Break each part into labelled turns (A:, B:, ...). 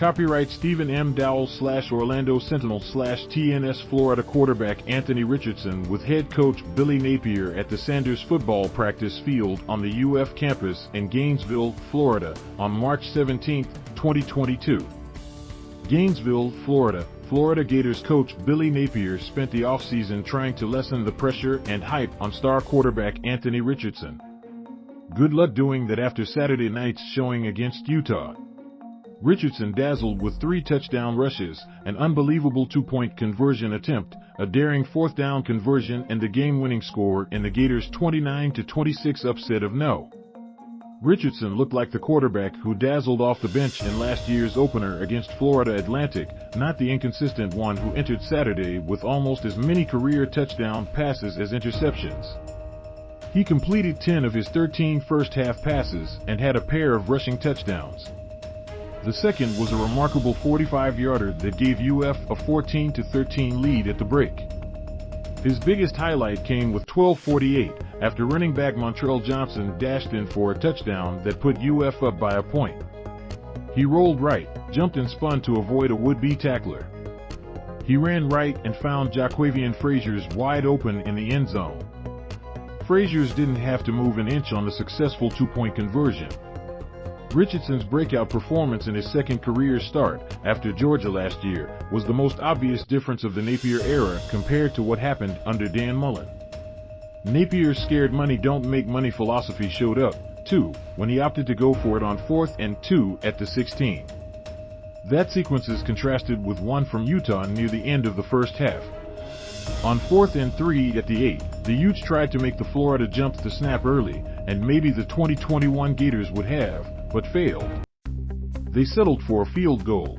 A: Copyright Stephen M. Dowell / Orlando Sentinel / TNS Florida quarterback Anthony Richardson with head coach Billy Napier at the Sanders football practice field on the UF campus in Gainesville, Florida, on March 17, 2022. Gainesville, Florida. Florida Gators coach Billy Napier spent the offseason trying to lessen the pressure and hype on star quarterback Anthony Richardson. Good luck doing that after Saturday night's showing against Utah. Richardson dazzled with 3 touchdown rushes, an unbelievable 2-point conversion attempt, a daring 4th down conversion, and the game-winning score in the Gators' 29-26 upset of No. Richardson looked like the quarterback who dazzled off the bench in last year's opener against Florida Atlantic, not the inconsistent one who entered Saturday with almost as many career touchdown passes as interceptions. He completed 10 of his 13 first-half passes and had a pair of rushing touchdowns. The second was a remarkable 45-yarder that gave UF a 14-13 lead at the break. His biggest highlight came with 12:48 after running back Montrell Johnson dashed in for a touchdown that put UF up by a point. He rolled right, jumped and spun to avoid a would-be tackler. He ran right and found Ja'Quavion Fraziars wide open in the end zone. Fraziars didn't have to move an inch on the successful 2-point conversion. Richardson's breakout performance in his second career start, after Georgia last year, was the most obvious difference of the Napier era compared to what happened under Dan Mullen. Napier's scared money don't make money philosophy showed up, too, when he opted to go for it on 4th and 2 at the 16. That sequence is contrasted with one from Utah near the end of the first half. On 4th and 3 at the 8, the Utes tried to make the Florida jump the snap early, and maybe the 2021 Gators would have, but failed. They settled for a field goal.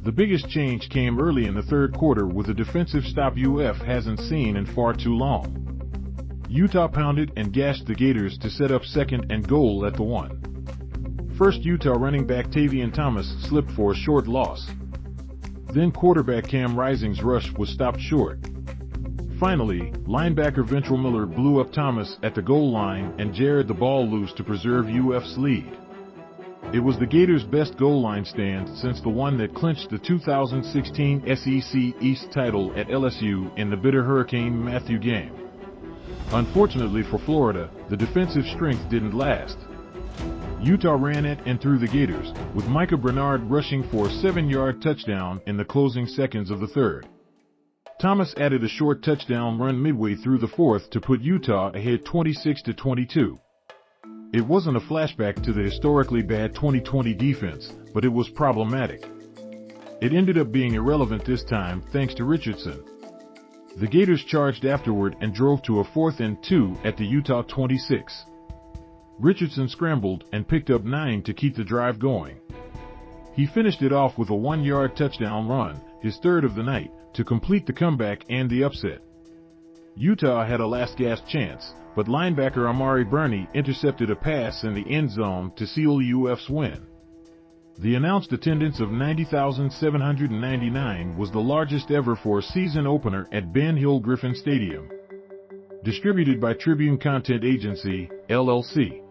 A: The biggest change came early in the third quarter with a defensive stop UF hasn't seen in far too long. Utah pounded and gashed the Gators to set up 2nd and goal at the 1. First, Utah running back Tavion Thomas slipped for a short loss. Then quarterback Cam Rising's rush was stopped short. Finally, linebacker Ventrell Miller blew up Thomas at the goal line and jarred the ball loose to preserve UF's lead. It was the Gators' best goal line stand since the one that clinched the 2016 SEC East title at LSU in the bitter Hurricane Matthew game. Unfortunately for Florida, the defensive strength didn't last. Utah ran at and through the Gators, with Micah Bernard rushing for a 7-yard touchdown in the closing seconds of the third. Thomas added a short touchdown run midway through the fourth to put Utah ahead 26-22. It wasn't a flashback to the historically bad 2020 defense, but it was problematic. It ended up being irrelevant this time thanks to Richardson. The Gators charged afterward and drove to a 4th and 2 at the Utah 26. Richardson scrambled and picked up 9 to keep the drive going. He finished it off with a 1-yard touchdown run, his third of the night, to complete the comeback and the upset. Utah had a last-gasp chance, but linebacker Amari Burney intercepted a pass in the end zone to seal UF's win. The announced attendance of 90,799 was the largest ever for a season opener at Ben Hill Griffin Stadium. Distributed by Tribune Content Agency, LLC.